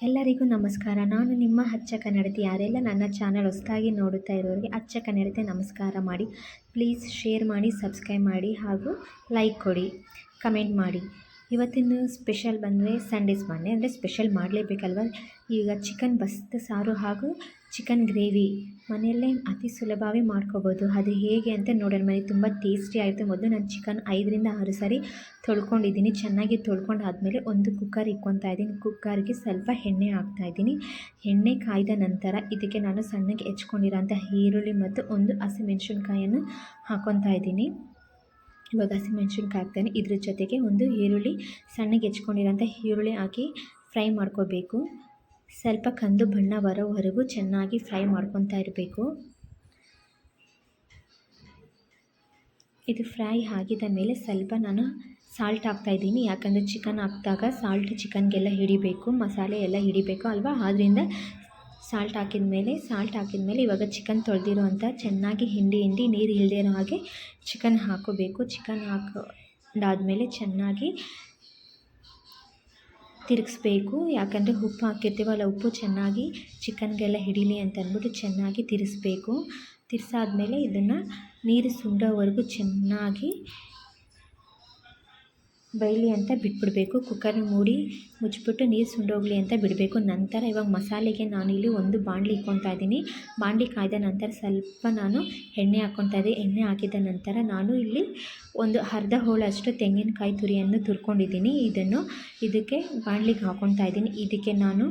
ಎಲ್ಲರಿಗೂ ನಮಸ್ಕಾರ. ನಾನು ನಿಮ್ಮ ಅಚ್ಚ ಕನ್ನಡತಿ. ಯಾರೆಲ್ಲ ನನ್ನ ಚಾನಲ್ ಹೊಸದಾಗಿ ನೋಡುತ್ತಾ ಇರೋರಿಗೆ ಅಚ್ಚ ಕನ್ನಡತಿ ನಮಸ್ಕಾರ ಮಾಡಿ. ಪ್ಲೀಸ್ ಶೇರ್ ಮಾಡಿ, ಸಬ್ಸ್ಕ್ರೈಬ್ ಮಾಡಿ ಹಾಗೂ ಲೈಕ್ ಕೊಡಿ, ಕಮೆಂಟ್ ಮಾಡಿ. ಇವತ್ತಿನ ಸ್ಪೆಷಲ್ ಬಂದರೆ ಸಂಡೇಸ್ ಮಂಡೇ ಅಂದರೆ ಸ್ಪೆಷಲ್ ಮಾಡಲೇಬೇಕಲ್ವ. ಈಗ ಚಿಕನ್ ಬಸ್ತ್ ಸಾರು ಹಾಗೂ ಚಿಕನ್ ಗ್ರೇವಿ ಮನೆಯಲ್ಲೇ ಅತಿ ಸುಲಭವಾಗಿ ಮಾಡ್ಕೋಬೋದು. ಅದು ಹೇಗೆ ಅಂತ ನೋಡೋಣ. ಮನೆ ತುಂಬ ಟೇಸ್ಟಿ ಆಯಿತು. ಮೊದಲು ನಾನು ಚಿಕನ್ 5ರಿಂದ 6 ಸಾರಿ ತೊಳ್ಕೊಂಡಿದ್ದೀನಿ. ಚೆನ್ನಾಗಿ ತೊಳ್ಕೊಂಡು ಆದಮೇಲೆ ಒಂದು ಕುಕ್ಕರ್ ಇಕ್ಕೊತಾ ಇದ್ದೀನಿ. ಕುಕ್ಕರ್ಗೆ ಸ್ವಲ್ಪ ಎಣ್ಣೆ ಹಾಕ್ತಾಯಿದ್ದೀನಿ. ಎಣ್ಣೆ ಕಾಯ್ದ ನಂತರ ಇದಕ್ಕೆ ನಾನು ಸಣ್ಣಗೆ ಹೆಚ್ಕೊಂಡಿರೋಂಥ ಈರುಳ್ಳಿ ಮತ್ತು ಒಂದು ಹಸಿಮೆಣಸಿನ್ಕಾಯನ್ನು ಹಾಕ್ಕೊತಾ ಇದ್ದೀನಿ. ಇವಾಗ ಹಸಿಮೆಣಸಿನ್ಕಾಯಿ ಹಾಕ್ತಾನೆ. ಇದ್ರ ಜೊತೆಗೆ ಒಂದು ಈರುಳ್ಳಿ ಸಣ್ಣಗೆ ಹೆಚ್ಕೊಂಡಿರೋಂಥ ಈರುಳ್ಳಿ ಹಾಕಿ ಫ್ರೈ ಮಾಡ್ಕೋಬೇಕು. ಸ್ವಲ್ಪ ಕಂದು ಬಣ್ಣ ಬರೋವರೆಗೂ ಚೆನ್ನಾಗಿ ಫ್ರೈ ಮಾಡ್ಕೊತಾ ಇರಬೇಕು. ಇದು ಫ್ರೈ ಆಗಿದ ಮೇಲೆ ಸ್ವಲ್ಪ ನಾನು ಸಾಲ್ಟ್ ಹಾಕ್ತಾಯಿದ್ದೀನಿ. ಯಾಕಂದರೆ ಚಿಕನ್ ಹಾಕಿದಾಗ ಸಾಲ್ಟ್ ಚಿಕನ್ಗೆಲ್ಲ ಹಿಡಿಬೇಕು, ಮಸಾಲೆ ಎಲ್ಲ ಹಿಡಿಬೇಕು ಅಲ್ವಾ. ಆದ್ದರಿಂದ ಸಾಲ್ಟ್ ಹಾಕಿದ ಮೇಲೆ ಇವಾಗ ಚಿಕನ್ ತೊಳೆದಿರೋ ಅಂಥ ಚೆನ್ನಾಗಿ ಹಿಂಡಿ ನೀರು ಇಲ್ಲದೇ ಇರೋ ಹಾಗೆ ಚಿಕನ್ ಹಾಕೋಬೇಕು. ಚಿಕನ್ ಹಾಕೊಂಡಾದಮೇಲೆ ಚೆನ್ನಾಗಿ ತಿರುಗಿಸ್ಬೇಕು. ಯಾಕಂದರೆ ಉಪ್ಪು ಹಾಕಿರ್ತೀವಲ್ಲ, ಉಪ್ಪು ಚೆನ್ನಾಗಿ ಚಿಕನ್ಗೆಲ್ಲ ಹಿಡೀಲಿ ಅಂತ ಅಂದ್ಬಿಟ್ಟು ಚೆನ್ನಾಗಿ ತಿರ್ಗಿಸ್ಬೇಕು. ತಿರ್ಸಾದ್ಮೇಲೆ ಇದನ್ನು ನೀರು ಸುಂಡೋವರೆಗೂ ಚೆನ್ನಾಗಿ ಬೈಲಿ ಅಂತ ಬಿಟ್ಬಿಡಬೇಕು. ಕುಕ್ಕರ್ ಮುಚ್ಚಿಬಿಟ್ಟು ನೀರು ಸುಂಡೋಗಲಿ ಅಂತ ಬಿಡಬೇಕು. ನಂತರ ಇವಾಗ ಮಸಾಲೆಗೆ ನಾನಿಲ್ಲಿ ಒಂದು ಬಾಣಲಿ ಇಕ್ಕೊತಾ ಇದ್ದೀನಿ. ಬಾಣಲಿ ಕಾಯ್ದ ನಂತರ ಸ್ವಲ್ಪ ನಾನು ಎಣ್ಣೆ ಹಾಕ್ಕೊತಾ ಇದ್ದೆ. ಎಣ್ಣೆ ಹಾಕಿದ ನಂತರ ನಾನು ಇಲ್ಲಿ ಒಂದು ಅರ್ಧ ಹೋಳಷ್ಟು ತೆಂಗಿನಕಾಯಿ ತುರಿಯನ್ನು ತುರ್ಕೊಂಡಿದ್ದೀನಿ. ಇದಕ್ಕೆ ಬಾಣಲಿಗೆ ಹಾಕ್ಕೊತಾ ಇದ್ದೀನಿ. ಇದಕ್ಕೆ ನಾನು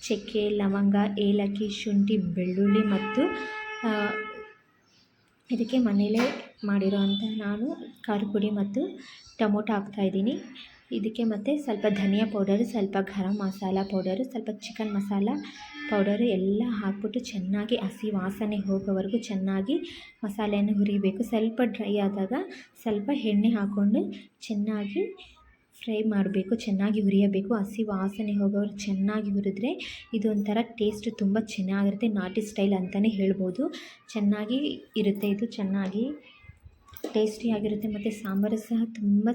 ಚಕ್ಕೆ, ಲವಂಗ, ಏಲಕ್ಕಿ, ಶುಂಠಿ, ಬೆಳ್ಳುಳ್ಳಿ ಮತ್ತು ಇದಕ್ಕೆ ಮನೇಲೇ ಮಾಡಿರೋ ಅಂಥ ನಾನು ಖಾರದ ಪುಡಿ ಮತ್ತು ಟೊಮೊಟೊ ಹಾಕ್ತಾಯಿದ್ದೀನಿ. ಇದಕ್ಕೆ ಮತ್ತು ಸ್ವಲ್ಪ ಧನಿಯಾ ಪೌಡರು, ಸ್ವಲ್ಪ ಗರಂ ಮಸಾಲ ಪೌಡರು, ಸ್ವಲ್ಪ ಚಿಕನ್ ಮಸಾಲ ಪೌಡರು ಎಲ್ಲ ಹಾಕ್ಬಿಟ್ಟು ಚೆನ್ನಾಗಿ ಹಸಿ ವಾಸನೆ ಹೋಗೋವರೆಗೂ ಚೆನ್ನಾಗಿ ಮಸಾಲೆಯನ್ನು ಹುರಿಬೇಕು. ಸ್ವಲ್ಪ ಡ್ರೈ ಆದಾಗ ಸ್ವಲ್ಪ ಎಣ್ಣೆ ಹಾಕ್ಕೊಂಡು ಚೆನ್ನಾಗಿ ಫ್ರೈ ಮಾಡಬೇಕು, ಚೆನ್ನಾಗಿ ಹುರಿಯಬೇಕು. ಹಸಿ ವಾಸನೆ ಹೋಗೋವರೆಗೂ ಚೆನ್ನಾಗಿ ಹುರಿದ್ರೆ ಇದೊಂಥರ ಟೇಸ್ಟ್ ತುಂಬ ಚೆನ್ನಾಗಿರುತ್ತೆ. ನಾಟಿ ಸ್ಟೈಲ್ ಅಂತಲೇ ಹೇಳ್ಬೋದು. ಚೆನ್ನಾಗಿ ಇರುತ್ತೆ, ಇದು ಚೆನ್ನಾಗಿ ಟೇಸ್ಟಿಯಾಗಿರುತ್ತೆ ಮತ್ತು ಸಾಂಬಾರು ಸಹ ತುಂಬ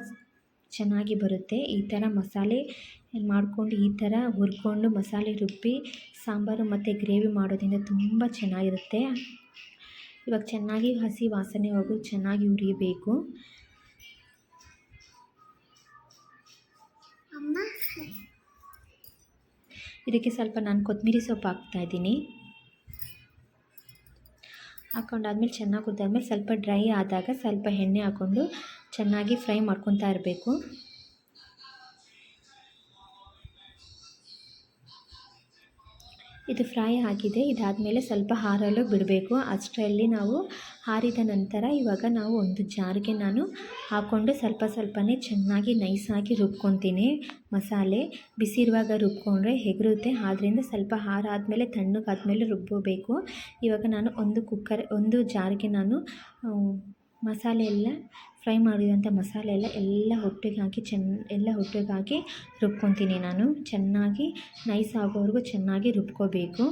ಚೆನ್ನಾಗಿ ಬರುತ್ತೆ. ಈ ಥರ ಮಸಾಲೆ ಮಾಡಿಕೊಂಡು ಈ ಥರ ಹುರ್ಕೊಂಡು ಮಸಾಲೆ ರುಬ್ಬಿ ಸಾಂಬಾರು ಮತ್ತು ಗ್ರೇವಿ ಮಾಡೋದ್ರಿಂದ ತುಂಬ ಚೆನ್ನಾಗಿರುತ್ತೆ. ಇವಾಗ ಚೆನ್ನಾಗಿ ಹಸಿ ವಾಸನೆ ಹೋಗೋ ಚೆನ್ನಾಗಿ ಹುರಿಯಬೇಕು. ಇದಕ್ಕೆ ಸ್ವಲ್ಪ ನಾನು ಕೊತ್ತಂಬರಿ ಸೊಪ್ಪು ಹಾಕ್ತಾಯಿದ್ದೀನಿ. ಹಾಕ್ಕೊಂಡಾದ್ಮೇಲೆ ಚೆನ್ನಾಗಿ ಹುರಿದಾದ್ಮೇಲೆ ಸ್ವಲ್ಪ ಡ್ರೈ ಆದಾಗ ಸ್ವಲ್ಪ ಎಣ್ಣೆ ಹಾಕ್ಕೊಂಡು ಚೆನ್ನಾಗಿ ಫ್ರೈ ಮಾಡ್ಕೊತಾ ಇರಬೇಕು. ಇದು ಫ್ರೈ ಆಗಿದೆ. ಇದಾದಮೇಲೆ ಸ್ವಲ್ಪ ಆರಲು ಬಿಡಬೇಕು. ಅಷ್ಟರಲ್ಲಿ ನಾವು ಆರಿದ ನಂತರ ಇವಾಗ ನಾವು ಒಂದು ಜಾರಿಗೆ ನಾನು ಹಾಕ್ಕೊಂಡು ಸ್ವಲ್ಪನೇ ಚೆನ್ನಾಗಿ ನೈಸಾಗಿ ರುಬ್ಕೊತೀನಿ. ಮಸಾಲೆ ಬಿಸಿ ಇರುವಾಗ ರುಬ್ಕೊಂಡ್ರೆ ಹೆಗರುತ್ತೆ. ಆದ್ದರಿಂದ ಸ್ವಲ್ಪ ಆರಾದಮೇಲೆ ತಣ್ಣಗಾದ್ಮೇಲೆ ರುಬ್ಬೋಬೇಕು. ಇವಾಗ ನಾನು ಒಂದು ಜಾರಿಗೆ ನಾನು ಮಸಾಲೆ ಎಲ್ಲ ಫ್ರೈ ಮಾಡಿರೋಂಥ ಮಸಾಲೆ ಎಲ್ಲ ಒಟ್ಟಿಗೆ ಹಾಕಿ ರುಬ್ಕೊತೀನಿ. ನಾನು ಚೆನ್ನಾಗಿ ನೈಸ್ ಆಗೋವರೆಗೂ ಚೆನ್ನಾಗಿ ರುಬ್ಕೋಬೇಕು.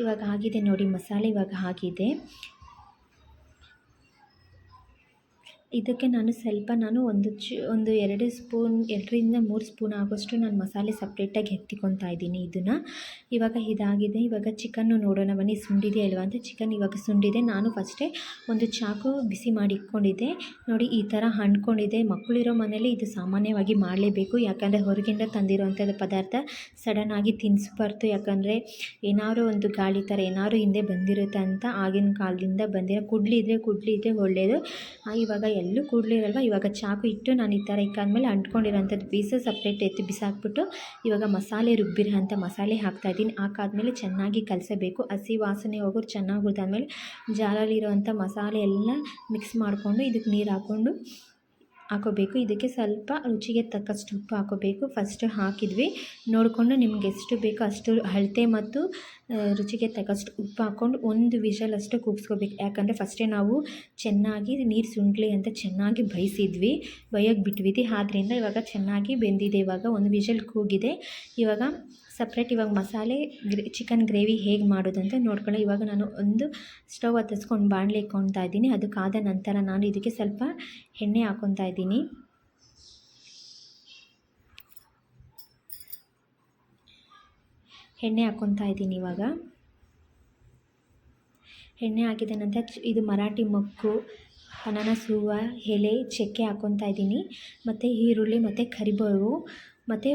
ಇವಾಗ ಆಗಿದೆ ನೋಡಿ ಮಸಾಲೆ, ಇವಾಗ ಆಗಿದೆ. ಇದಕ್ಕೆ ನಾನು ಸ್ವಲ್ಪ ಒಂದು 2 ಸ್ಪೂನ್ 2ರಿಂದ 3 ಸ್ಪೂನ್ ಆಗೋಷ್ಟು ನಾನು ಮಸಾಲೆ ಸಪ್ರೇಟಾಗಿ ಎತ್ತಿಕೊತಾ ಇದ್ದೀನಿ. ಇವಾಗ ಇದಾಗಿದೆ. ಇವಾಗ ಚಿಕನ್ನು ನೋಡೋಣ ಬನ್ನಿ, ಸುಂಡಿದೆ ಅಲ್ವಾ ಅಂತ. ಚಿಕನ್ ಇವಾಗ ಸುಂಡಿದೆ. ನಾನು ಫಸ್ಟೇ ಒಂದು ಚಾಕು ಬಿಸಿ ಮಾಡಿ ಇಟ್ಕೊಂಡಿದ್ದೆ. ನೋಡಿ ಈ ಥರ ಅಂಟ್ಕೊಂಡಿದೆ. ಮಕ್ಕಳಿರೋ ಮನೇಲಿ ಇದು ಸಾಮಾನ್ಯವಾಗಿ ಮಾಡಲೇಬೇಕು. ಯಾಕಂದರೆ ಹೊರಗಿಂದ ತಂದಿರೋವಂಥದ್ದು ಪದಾರ್ಥ ಸಡನ್ನಾಗಿ ತಿನ್ನಿಸ್ಬಾರ್ದು. ಯಾಕಂದರೆ ಏನಾದ್ರು ಒಂದು ಗಾಳಿ ಥರ ಏನಾದ್ರು ಹಿಂದೆ ಬಂದಿರುತ್ತೆ ಅಂತ. ಆಗಿನ ಕಾಲದಿಂದ ಬಂದಿರೋ ಕುಡ್ಲಿ ಇದ್ದರೆ ಒಳ್ಳೆಯದು. ಇವಾಗ ಎಲ್ಲೂ ಕೂಡಲಿರಲ್ವ. ಇವಾಗ ಚಾಕು ಇಟ್ಟು ನಾನು ಈ ಥರ ಇಕ್ಕಾದ್ಮೇಲೆ ಅಂಟ್ಕೊಂಡಿರೋಂಥದ್ದು ಪೀಸು ಸಪ್ರೇಟ್ ಎತ್ತಿ ಬಿಸಾಕ್ಬಿಟ್ಟು ಇವಾಗ ಮಸಾಲೆ ರುಬ್ಬಿರೋ ಅಂಥ ಮಸಾಲೆ ಹಾಕ್ತಾಯಿದ್ದೀನಿ. ಹಾಕಾದ್ಮೇಲೆ ಚೆನ್ನಾಗಿ ಕಲಸಬೇಕು. ಹಸಿ ವಾಸನೆ ಹೋಗೋರು ಚೆನ್ನಾಗಿ ಹುರಿದಾದ್ಮೇಲೆ ಜಾರಲ್ಲಿರೋವಂಥ ಮಸಾಲೆ ಎಲ್ಲ ಮಿಕ್ಸ್ ಮಾಡಿಕೊಂಡು ಇದಕ್ಕೆ ನೀರು ಹಾಕೋಬೇಕು. ಇದಕ್ಕೆ ಸ್ವಲ್ಪ ರುಚಿಗೆ ತಕ್ಕಷ್ಟು ಉಪ್ಪು ಹಾಕೋಬೇಕು. ಫಸ್ಟ್ ಹಾಕಿದ್ವಿ, ನೋಡಿಕೊಂಡು ನಿಮ್ಗೆ ಎಷ್ಟು ಬೇಕೋ ಅಷ್ಟು ಅಳತೆ ಮತ್ತು ರುಚಿಗೆ ತಕ್ಕಷ್ಟು ಉಪ್ಪು ಹಾಕ್ಕೊಂಡು 1 ವಿಷಲ್ ಅಷ್ಟು ಕೂಗಿಸ್ಕೋಬೇಕು. ಯಾಕಂದರೆ ಫಸ್ಟೇ ನಾವು ಚೆನ್ನಾಗಿ ನೀರು ಸುಂಡ್ಲಿ ಅಂತ ಚೆನ್ನಾಗಿ ಬೇಯೋಕ್ಕೆ ಬಿಟ್ವಿದ್ವಿ. ಆದ್ದರಿಂದ ಇವಾಗ ಚೆನ್ನಾಗಿ ಬೆಂದಿದೆ. ಇವಾಗ 1 ವಿಷಲ್ ಕೂಗಿದೆ. ಇವಾಗ ಮಸಾಲೆ ಚಿಕನ್ ಗ್ರೇವಿ ಹೇಗೆ ಮಾಡೋದಂತ ನೋಡ್ಕೊಳ್ಳಿ. ಇವಾಗ ನಾನು ಒಂದು ಸ್ಟವ್ ಹತ್ತಿಸ್ಕೊಂಡು ಬಾಣಲೆ ಇಟ್ಕೊತಾ ಇದ್ದೀನಿ. ಅದಕ್ಕಾದ ನಂತರ ನಾನು ಇದಕ್ಕೆ ಸ್ವಲ್ಪ ಎಣ್ಣೆ ಹಾಕ್ಕೊತಾ ಇದ್ದೀನಿ. ಎಣ್ಣೆ ಹಾಕ್ಕೊತಾ ಇದ್ದೀನಿ ಇವಾಗ. ಎಣ್ಣೆ ಹಾಕಿದ ನಂತರ ಇದು ಮರಾಠಿ ಮೊಗ್ಗು, ಅನಾನಸ್ ಹೂವು, ಎಲೆ, ಚಕ್ಕೆ ಹಾಕ್ಕೊತಾ ಇದ್ದೀನಿ. ಮತ್ತು ಈರುಳ್ಳಿ ಮತ್ತು ಕರಿಬೇವು ಮತ್ತು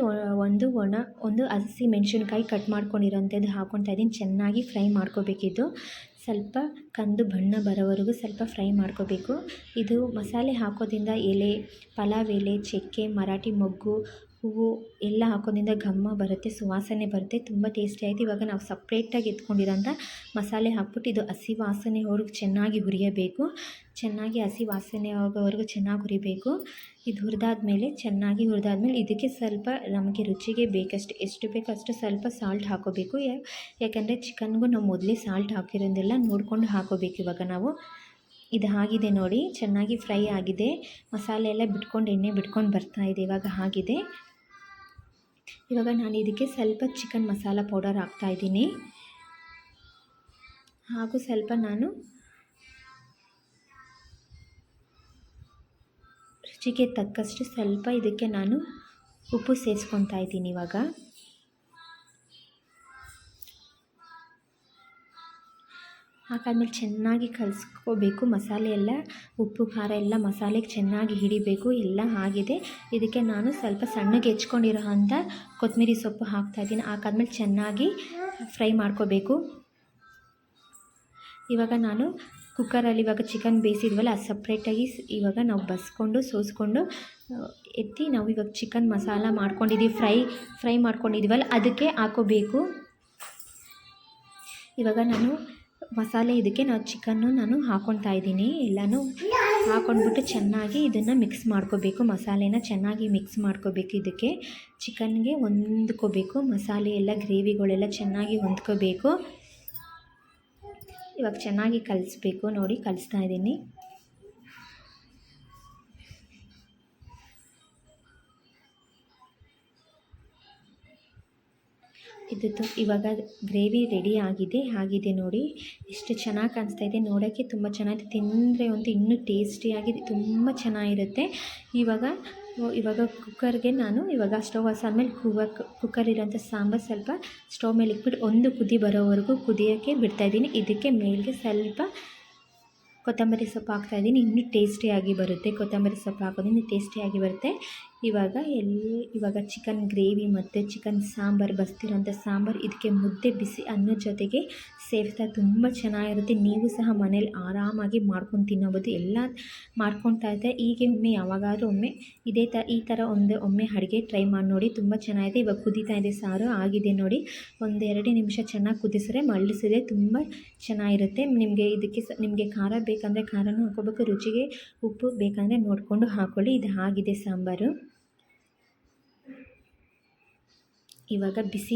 ಒಂದು ಹಸಿ ಮೆಣಸಿನ್ಕಾಯಿ ಕಟ್ ಮಾಡ್ಕೊಂಡಿರೋಂಥದ್ದು ಹಾಕ್ಕೊತಾ ಇದ್ದೀನಿ. ಚೆನ್ನಾಗಿ ಫ್ರೈ ಮಾಡ್ಕೋಬೇಕಿದ್ದು, ಸ್ವಲ್ಪ ಕಂದು ಬಣ್ಣ ಬರೋವರೆಗೂ ಸ್ವಲ್ಪ ಫ್ರೈ ಮಾಡ್ಕೋಬೇಕು. ಇದು ಮಸಾಲೆ ಹಾಕೋದ್ರಿಂದ ಎಲೆ, ಪಲಾವ್ ಎಲೆ, ಚಕ್ಕೆ, ಮರಾಠಿ ಮೊಗ್ಗು, ಹೂವು ಎಲ್ಲ ಹಾಕೋದ್ರಿಂದ ಘಮ ಬರುತ್ತೆ, ಸುವಾಸನೆ ಬರುತ್ತೆ, ತುಂಬ ಟೇಸ್ಟಿಯಾಗಿ. ಇವಾಗ ನಾವು ಸಪ್ರೇಟಾಗಿ ಎತ್ಕೊಂಡಿರೋಂಥ ಮಸಾಲೆ ಹಾಕ್ಬಿಟ್ಟು ಇದು ಹಸಿ ವಾಸನೆವರೆಗೂ ಚೆನ್ನಾಗಿ ಹುರಿಯಬೇಕು. ಚೆನ್ನಾಗಿ ಹಸಿ ವಾಸನೆ ಹೋಗೋವರೆಗೂ ಚೆನ್ನಾಗಿ ಹುರಿಬೇಕು. ಇದು ಚೆನ್ನಾಗಿ ಹುರಿದಾದ್ಮೇಲೆ ಇದಕ್ಕೆ ಸ್ವಲ್ಪ ನಮಗೆ ರುಚಿಗೆ ಬೇಕಷ್ಟು, ಎಷ್ಟು ಬೇಕೋ ಅಷ್ಟು ಸ್ವಲ್ಪ ಸಾಲ್ಟ್ ಹಾಕೋಬೇಕು. ಯಾಕಂದರೆ ಚಿಕನ್ಗೂ ನಾವು ಮೊದಲೇ ಸಾಲ್ಟ್ ಹಾಕಿರೋದೆಲ್ಲ ನೋಡಿಕೊಂಡು ಹಾಕೋಬೇಕು. ಇವಾಗ ನಾವು ಇದು ಆಗಿದೆ ನೋಡಿ, ಚೆನ್ನಾಗಿ ಫ್ರೈ ಆಗಿದೆ, ಮಸಾಲೆ ಎಲ್ಲ ಬಿಟ್ಕೊಂಡು ಎಣ್ಣೆ ಬಿಟ್ಕೊಂಡು ಬರ್ತಾಯಿದೆ. ಇವಾಗ ಆಗಿದೆ. ಇವಾಗ ನಾನು ಇದಕ್ಕೆ ಸ್ವಲ್ಪ ಚಿಕನ್ ಮಸಾಲ ಪೌಡರ್ ಹಾಕ್ತಾಯಿದ್ದೀನಿ. ಹಾಗೂ ಸ್ವಲ್ಪ ನಾನು ರುಚಿಗೆ ತಕ್ಕಷ್ಟು ಸ್ವಲ್ಪ ಇದಕ್ಕೆ ನಾನು ಉಪ್ಪು ಸೇರಿಸ್ಕೊತಾ ಇದ್ದೀನಿ. ಇವಾಗ ಹಾಕಾದ್ಮೇಲೆ ಚೆನ್ನಾಗಿ ಕಲಿಸ್ಕೋಬೇಕು. ಮಸಾಲೆ ಎಲ್ಲ ಉಪ್ಪು ಖಾರ ಎಲ್ಲ ಮಸಾಲೆಗೆ ಚೆನ್ನಾಗಿ ಹಿಡಿಬೇಕು. ಎಲ್ಲ ಆಗಿದೆ. ಇದಕ್ಕೆ ನಾನು ಸ್ವಲ್ಪ ಸಣ್ಣಗೆ ಹೆಚ್ಕೊಂಡಿರೋ ಅಂಥ ಕೊತ್ತಂಬರಿ ಸೊಪ್ಪು ಹಾಕ್ತಾಯಿದ್ದೀನಿ. ಹಾಕಾದ್ಮೇಲೆ ಚೆನ್ನಾಗಿ ಫ್ರೈ ಮಾಡ್ಕೋಬೇಕು. ಇವಾಗ ನಾನು ಕುಕ್ಕರಲ್ಲಿ ಇವಾಗ ಚಿಕನ್ ಬೇಯಿಸಿದ್ವಲ್ಲ, ಅದು ಸಪ್ರೇಟಾಗಿ ಇವಾಗ ನಾವು ಬಸ್ಕೊಂಡು ಸೋಸ್ಕೊಂಡು ಎತ್ತಿ ನಾವು ಇವಾಗ ಚಿಕನ್ ಮಸಾಲ ಮಾಡ್ಕೊಂಡಿದ್ದೀವಿ, ಫ್ರೈ ಮಾಡ್ಕೊಂಡಿದ್ದೀವಲ್ಲ ಅದಕ್ಕೆ ಹಾಕೋಬೇಕು. ಇವಾಗ ನಾನು ಮಸಾಲೆ ಇದಕ್ಕೆ ಚಿಕನ್ನು ನಾನು ಹಾಕ್ಕೊತಾ ಇದ್ದೀನಿ. ಎಲ್ಲನೂ ಹಾಕ್ಕೊಂಡ್ಬಿಟ್ಟು ಚೆನ್ನಾಗಿ ಇದನ್ನು ಮಿಕ್ಸ್ ಮಾಡ್ಕೋಬೇಕು. ಮಸಾಲೆನ ಚೆನ್ನಾಗಿ ಮಿಕ್ಸ್ ಮಾಡ್ಕೋಬೇಕು. ಇದಕ್ಕೆ ಚಿಕನ್ಗೆ ಹೊಂದ್ಕೋಬೇಕು. ಮಸಾಲೆ ಎಲ್ಲ ಗ್ರೇವಿಗಳೆಲ್ಲ ಚೆನ್ನಾಗಿ ಹೊಂದ್ಕೋಬೇಕು. ಇವಾಗ ಚೆನ್ನಾಗಿ ಕಲಿಸ್ಬೇಕು. ನೋಡಿ, ಕಲಿಸ್ತಾ ಇದ್ದೀನಿ. ಇದು ಇವಾಗ ಗ್ರೇವಿ ರೆಡಿ ಆಗಿದೆ ನೋಡಿ. ಎಷ್ಟು ಚೆನ್ನಾಗಿ ಕಾಣಿಸ್ತಾ ಇದೆ, ನೋಡೋಕ್ಕೆ ತುಂಬ ಚೆನ್ನಾಗಿದೆ. ತಿಂದರೆ ಒಂದು ಇನ್ನೂ ಟೇಸ್ಟಿಯಾಗಿ ತುಂಬ ಚೆನ್ನಾಗಿರುತ್ತೆ. ಇವಾಗ ಕುಕ್ಕರ್ಗೆ ನಾನು ಇವಾಗ ಸ್ಟವ್ ಹಸಾದ್ಮೇಲೆ ಕುಕ್ಕರ್ ಇರೋಂಥ ಸಾಂಬಾರು ಸ್ವಲ್ಪ ಸ್ಟವ್ ಮೇಲೆ ಇಟ್ಬಿಟ್ಟು ಒಂದು ಕುದಿ ಬರೋವರೆಗೂ ಕುದಿಯೋಕ್ಕೆ ಬಿಡ್ತಾಯಿದ್ದೀನಿ. ಇದಕ್ಕೆ ಮೇಲ್ಗೆ ಸ್ವಲ್ಪ ಕೊತ್ತಂಬರಿ ಸೊಪ್ಪು ಹಾಕ್ತಾಯಿದ್ದೀನಿ. ಇನ್ನೂ ಟೇಸ್ಟಿಯಾಗಿ ಬರುತ್ತೆ. ಕೊತ್ತಂಬರಿ ಸೊಪ್ಪು ಹಾಕೋದ್ರಿಂದ ಟೇಸ್ಟಿಯಾಗಿ ಬರುತ್ತೆ. ಇವಾಗ ಚಿಕನ್ ಗ್ರೇವಿ ಮತ್ತು ಚಿಕನ್ ಸಾಂಬಾರು, ಬಸ್ತಿರೋಂಥ ಸಾಂಬಾರು ಇದಕ್ಕೆ ಮುದ್ದೆ ಬಿಸಿ ಅನ್ನದ ಜೊತೆಗೆ ಸೇವಿಸ್ತಾ ತುಂಬ ಚೆನ್ನಾಗಿರುತ್ತೆ. ನೀವು ಸಹ ಮನೇಲಿ ಆರಾಮಾಗಿ ಮಾಡ್ಕೊಂಡು ತಿನ್ನೋಬೋದು. ಎಲ್ಲ ಮಾಡ್ಕೊತಾ ಇದ್ದೆ. ಹೀಗೆ ಒಮ್ಮೆ ಯಾವಾಗಾದ್ರೂ ಒಮ್ಮೆ ಈ ಥರ ಒಮ್ಮೆ ಅಡುಗೆ ಟ್ರೈ ಮಾಡಿ ನೋಡಿ, ತುಂಬ ಚೆನ್ನಾಗಿದೆ. ಇವಾಗ ಕುದೀತಾ ಇದೆ, ಸಾರು ಆಗಿದೆ ನೋಡಿ. 1-2 ನಿಮಿಷ ಚೆನ್ನಾಗಿ ಕುದಿಸಿದ್ರೆ ಮಳ್ಳಿಸಿದ್ರೆ ತುಂಬ ಚೆನ್ನಾಗಿರುತ್ತೆ. ನಿಮಗೆ ಖಾರ ಬೇಕಂದರೆ ಖಾರನೂ ಹಾಕ್ಕೋಬೇಕು. ರುಚಿಗೆ ಉಪ್ಪು ಬೇಕಂದರೆ ನೋಡಿಕೊಂಡು ಹಾಕ್ಕೊಳ್ಳಿ. ಇದು ಆಗಿದೆ ಸಾಂಬಾರು. ಇವಾಗ ಬಿಸಿ